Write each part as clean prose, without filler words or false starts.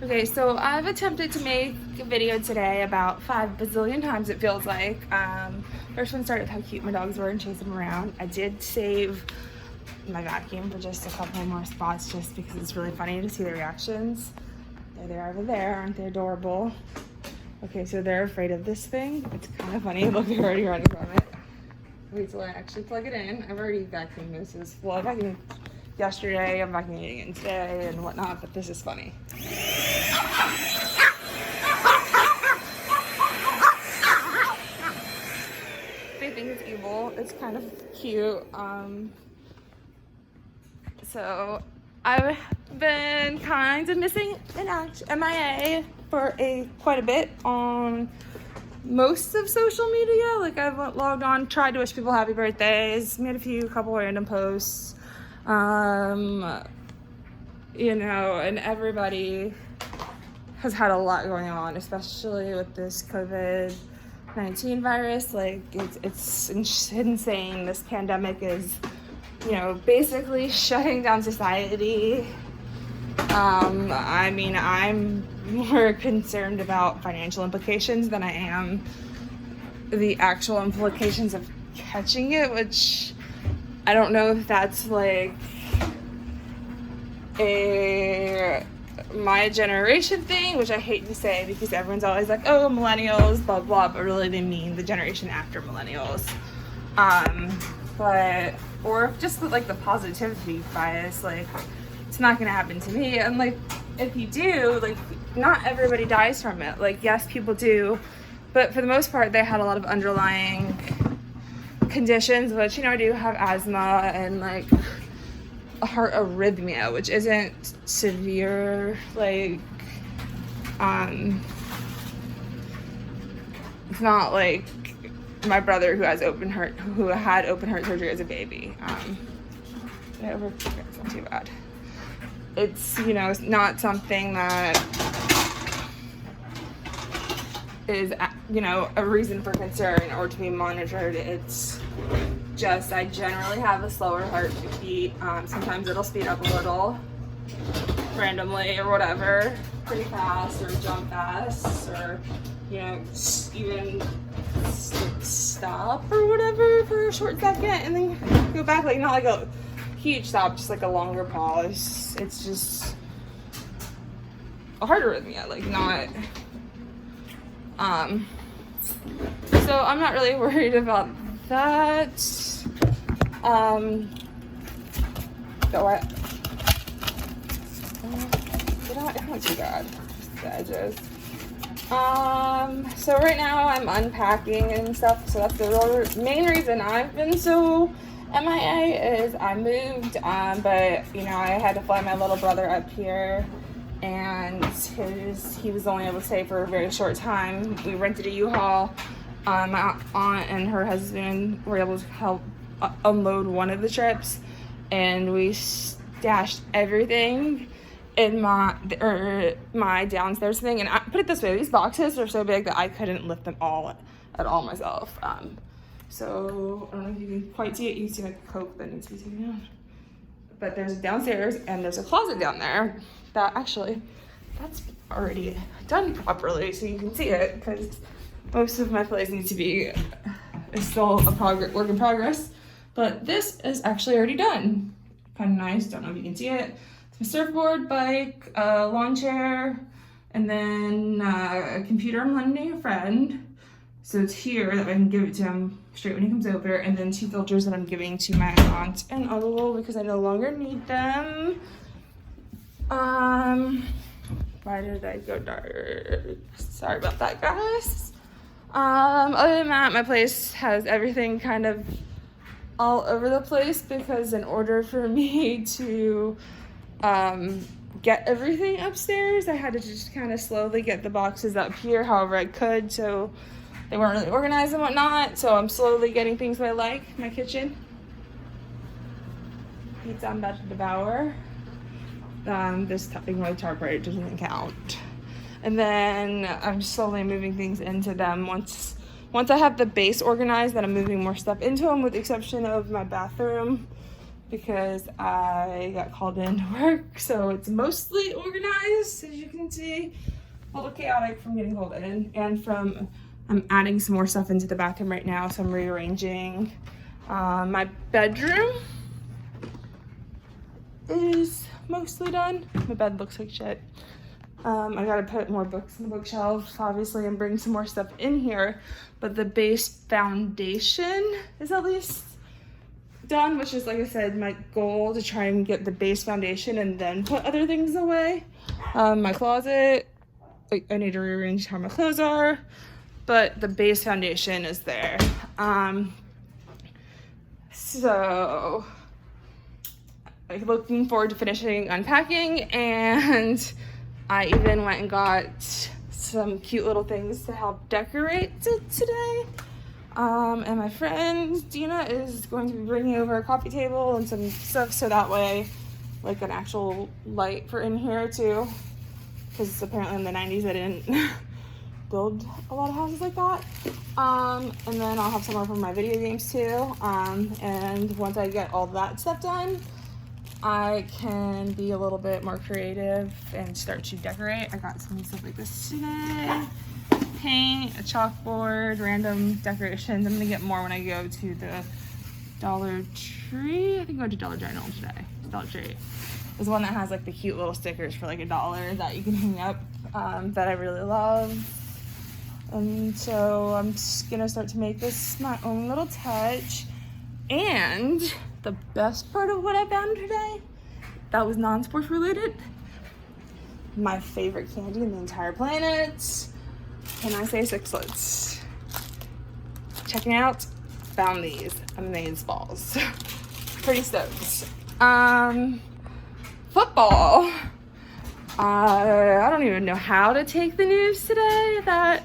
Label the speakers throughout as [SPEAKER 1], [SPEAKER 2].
[SPEAKER 1] Okay, so I've attempted to make a video today about 5 bazillion times, it feels like. First one started with how cute my dogs were and chasing them around. I did save my vacuum for just a couple more spots just because it's really funny to see their reactions. There they are over there, aren't they adorable? Okay, so they're afraid of this thing. It's kind of funny, look, they're already running from it. Wait till I actually plug it in. I've already vacuumed this. Well, I vacuumed yesterday, I'm vacuuming it today and whatnot, but this is funny. They think it's evil. It's kind of cute. So I've been kind of missing in action, MIA for quite a bit on most of social media. Like I've logged on, tried to wish people happy birthdays, made a couple random posts, you know, and everybody has had a lot going on, especially with this COVID-19 virus. Like it's insane. This pandemic is, you know, basically shutting down society. I mean, I'm more concerned about financial implications than I am the actual implications of catching it, which I don't know if that's like my generation thing, which I hate to say because everyone's always like, oh, millennials, blah, blah, but really they mean the generation after millennials. Or just like the positivity bias, like it's not gonna happen to me. And like, if you do, like not everybody dies from it. Like, yes, people do, but for the most part, they had a lot of underlying conditions, which, you know, I do have asthma and like a heart arrhythmia, which isn't severe, like, it's not like my brother who had open heart surgery as a baby. It's not too bad. It's, you know, it's not something that is, you know, a reason for concern or to be monitored. It's just, I generally have a slower heartbeat. Sometimes it'll speed up a little randomly or whatever, pretty fast, or jump fast, or, you know, even stop or whatever for a short second and then go back, like not like a huge stop, just like a longer pause. It's just a heart arrhythmia, like not so I'm not really worried about that. It's not too bad, the edges. So right now I'm unpacking and stuff, so that's the main reason I've been so MIA is I moved, but you know, I had to fly my little brother up here, and he was only able to stay for a very short time. We rented a U-Haul. My aunt and her husband were able to help unload one of the trips, and we stashed everything in my downstairs thing. And I put it this way, these boxes are so big that I couldn't lift them all at all myself. So I don't know if you can quite see it. You can see like a Coke that needs to be taken down. But there's a downstairs and there's a closet down there that actually, that's already done properly, so you can see it, because most of my place needs to be, is still a work in progress. But this is actually already done. Kind of nice, don't know if you can see it. It's a surfboard, bike, a lawn chair, and then a computer I'm lending a friend. So it's here that I can give it to him straight when he comes over, and then 2 filters that I'm giving to my aunt and uncle because I no longer need them. Why did I go dark? Sorry about that, guys. Other than that, my place has everything kind of all over the place because in order for me to get everything upstairs, I had to just kind of slowly get the boxes up here however I could, so they weren't really organized and whatnot. So I'm slowly getting things that I like. My kitchen, pizza I'm about to devour. This ignore tarp right, it doesn't count. And then I'm slowly moving things into them. Once I have the base organized, then I'm moving more stuff into them, with the exception of my bathroom because I got called in to work, so it's mostly organized, as you can see. A little chaotic from getting called in, and from I'm adding some more stuff into the bathroom right now, so I'm rearranging. My bedroom is mostly done. My bed looks like shit. I gotta put more books in the bookshelf, obviously, and bring some more stuff in here, but the base foundation is at least done, which is, like I said, my goal, to try and get the base foundation and then put other things away. My closet, I need to rearrange how my clothes are, but the base foundation is there. So I'm looking forward to finishing unpacking, and I even went and got some cute little things to help decorate today. And my friend Dina is going to be bringing over a coffee table and some stuff, so that way, like an actual light for in here too, because apparently in the 90s they didn't build a lot of houses like that. And then I'll have somewhere for my video games too. And once I get all that stuff done, I can be a little bit more creative and start to decorate. I got some stuff like this today. Paint, a chalkboard, random decorations. I'm gonna get more when I go to the Dollar Tree. I think I went to Dollar General today. Dollar Tree. There's one that has like the cute little stickers for like $1 that you can hang up, that I really love. And so I'm just gonna start to make this my own little touch. And the best part of what I found today, that was non-sports related, my favorite candy in the entire planet. Can I say sixlets? Checking out, found these amaze balls. Pretty stoked. Football. I don't even know how to take the news today that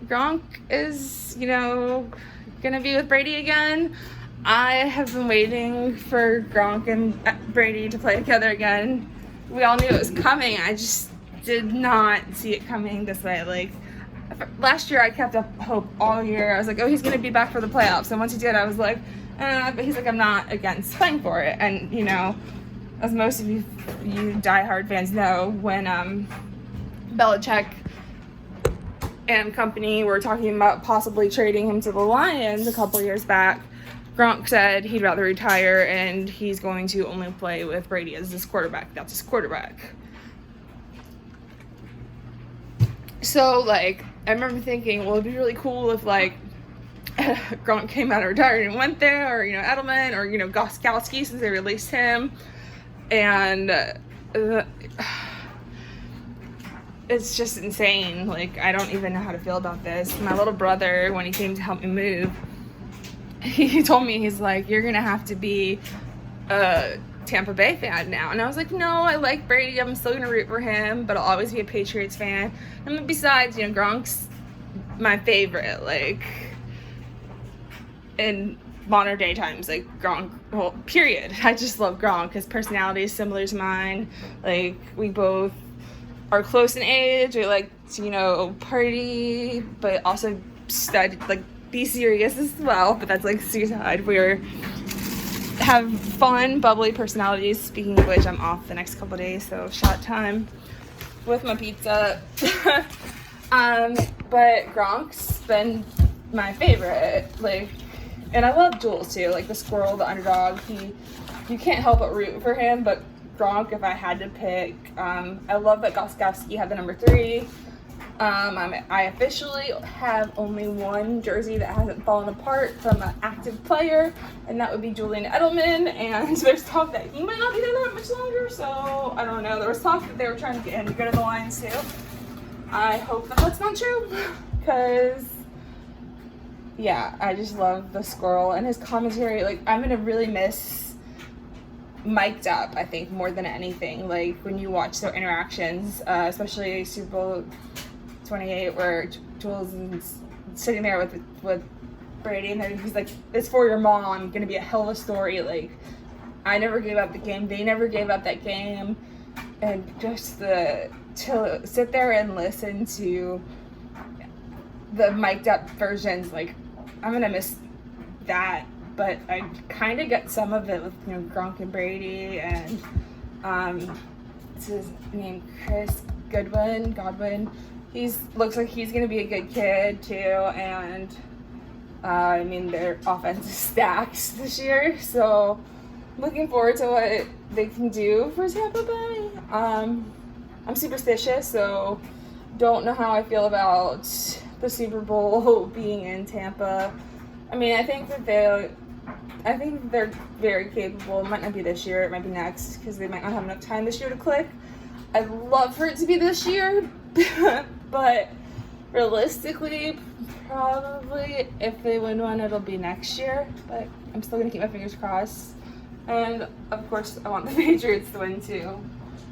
[SPEAKER 1] GRONK is, gonna be with Brady again. I have been waiting for GRONK and Brady to play together again. We all knew it was coming. I just did not see it coming this way. Like, last year I kept up hope all year. I was like, oh, he's gonna be back for the playoffs. And once he did, I was like, but he's like, I'm not against playing for it. And as most of you diehard fans know, when Belichick and company were talking about possibly trading him to the Lions a couple years back, GRONK said he'd rather retire and he's going to only play with Brady as his quarterback. That's his quarterback. So, I remember thinking, well, it'd be really cool if, GRONK came out of retirement and went there, or, Edelman, or, Goskowski, since they released him. And it's just insane. I don't even know how to feel about this. My little brother, when he came to help me move, he told me, he's like, you're going to have to be a Tampa Bay fan now. And I was like, no, I like Brady. I'm still going to root for him, but I'll always be a Patriots fan. And besides, GRONK's my favorite, in modern day times, GRONK, well, period. I just love GRONK. His personality is similar to mine. We both are close in age. We like to, party, but also study, be serious as well, but that's suicide. We're have fun, bubbly personalities. Speaking of which, I'm off the next couple days, so shot time with my pizza. But GRONK's been my favorite, and I love Jules too, the squirrel, the underdog. You can't help but root for him, but GRONK, if I had to pick, I love that Goskowski had the number 3. I officially have only one jersey that hasn't fallen apart from an active player, and that would be Julian Edelman. And there's talk that he might not be there that much longer, so I don't know. There was talk that they were trying to get him to go to the Lions too. I hope that that's not true, because yeah, I just love the squirrel and his commentary. I'm gonna really miss mic'd up, I think, more than anything. When you watch their interactions, especially Super Bowl 28, where Jules is sitting there with Brady, and then he's like, it's for your mom, gonna be a hell of a story. I never gave up the game, they never gave up that game, and just to sit there and listen to the mic'd up versions, I'm gonna miss that. but I kind of get some of it with, you know, Gronk and Brady, and what's his name, Chris Godwin. Looks like he's gonna be a good kid too, and I mean, their offense is stacked this year, so looking forward to what they can do for Tampa Bay. I'm superstitious, so don't know how I feel about the Super Bowl being in Tampa. I mean, I think they're very capable. It might not be this year, it might be next, because they might not have enough time this year to click. I'd love for it to be this year, but realistically, probably if they win one, it'll be next year. But I'm still gonna keep my fingers crossed. And of course, I want the Patriots to win too.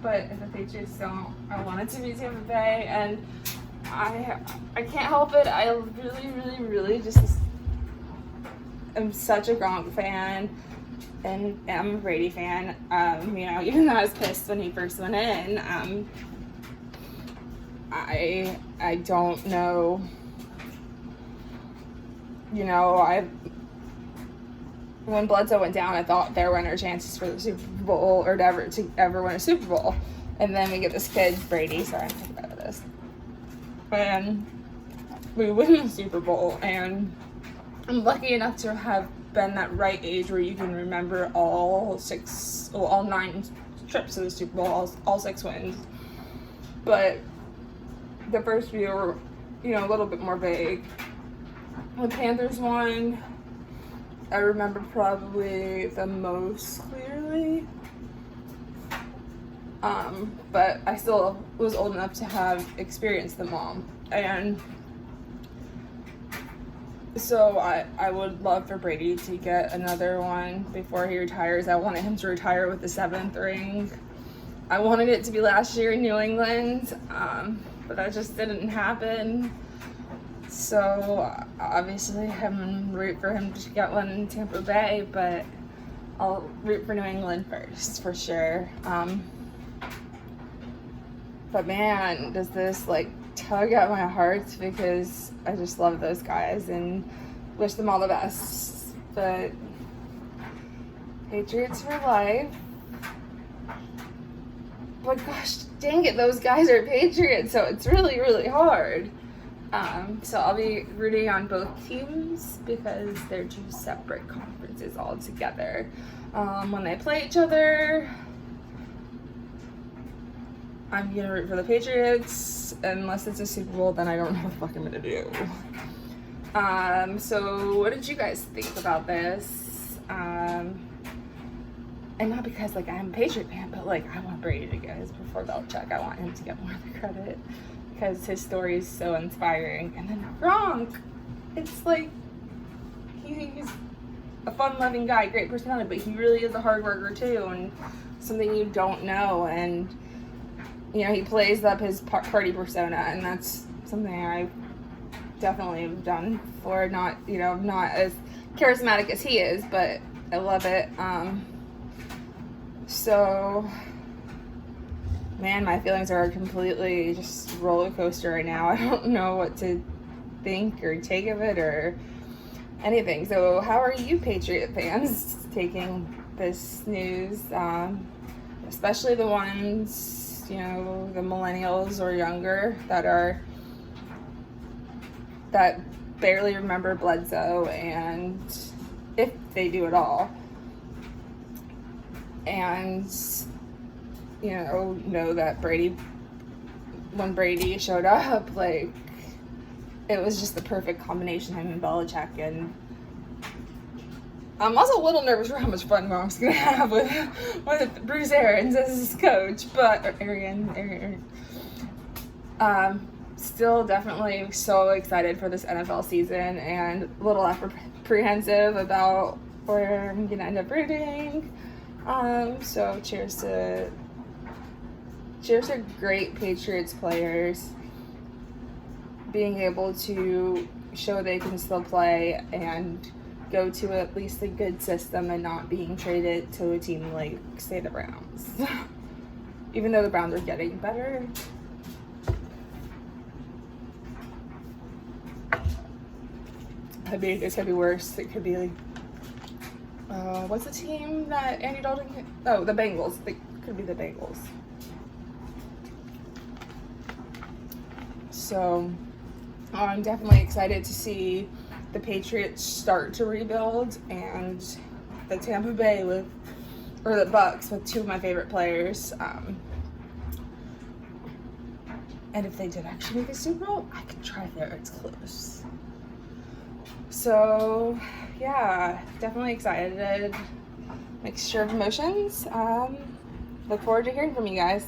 [SPEAKER 1] But if the Patriots don't, I want it to be Tampa Bay. And I can't help it. I really just am such a Gronk fan, and I'm a Brady fan. You know, even though I was pissed when he first went in, I don't know. You know, when Bledsoe went down, I thought there were no chances for the Super Bowl or to ever win a Super Bowl. And then we get this kid, Brady, sorry, I'm talking about this. And we win the Super Bowl, and I'm lucky enough to have been that right age where you can remember all 9 trips to the Super Bowl, all 6 wins. But the first few were, you know, a little bit more vague. When Panthers won, I remember probably the most clearly. But I still was old enough to have experienced them all. And so I would love for Brady to get another one before he retires. I wanted him to retire with the 7th ring. I wanted it to be last year in New England, but that just didn't happen. So obviously I'm root for him to get one in Tampa Bay, but I'll root for New England first, for sure. But man, does this like tug at my heart, because I just love those guys and wish them all the best. But Patriots for life. But gosh dang it, those guys are Patriots, so it's really hard. So I'll be rooting on both teams because they're 2 separate conferences altogether. When they play each other, I'm gonna root for the Patriots. Unless it's a Super Bowl, then I don't know what the fuck I'm gonna do. So what did you guys think about this? And not because like I'm a Patriot fan, but like I want Brady to get his before Belichick. I want him to get more of the credit because his story is so inspiring. And then Gronk, it's like he's a fun-loving guy, great personality, but he really is a hard worker too, and something you don't know. And you know, he plays up his party persona, and that's something I definitely have done before. Not as charismatic as he is, but I love it. So, man, my feelings are completely just roller coaster right now. I don't know what to think or take of it or anything. So, how are you, Patriot fans, taking this news? Especially the ones, you know, the millennials or younger that barely remember Bledsoe, and if they do at all, and you know that when Brady showed up, like it was just the perfect combination, him and Belichick. And I'm also a little nervous for how much fun Gronk's gonna have with Bruce Arians as his coach, but Arian. Still definitely so excited for this NFL season, and a little apprehensive about where I'm gonna end up rooting. So cheers to great Patriots players being able to show they can still play and go to at least a good system and not being traded to a team like, say, the Browns. Even though the Browns are getting better. I mean, it could be worse. It could be like What's the team that Andy Dalton? Oh, the Bengals. They could be the Bengals. So I'm definitely excited to see the Patriots start to rebuild, and the Tampa Bay or the Bucks with two of my favorite players. And if they did actually make a Super Bowl, I could try there. It's close. So yeah, definitely excited. Mixture of emotions. Look forward to hearing from you guys.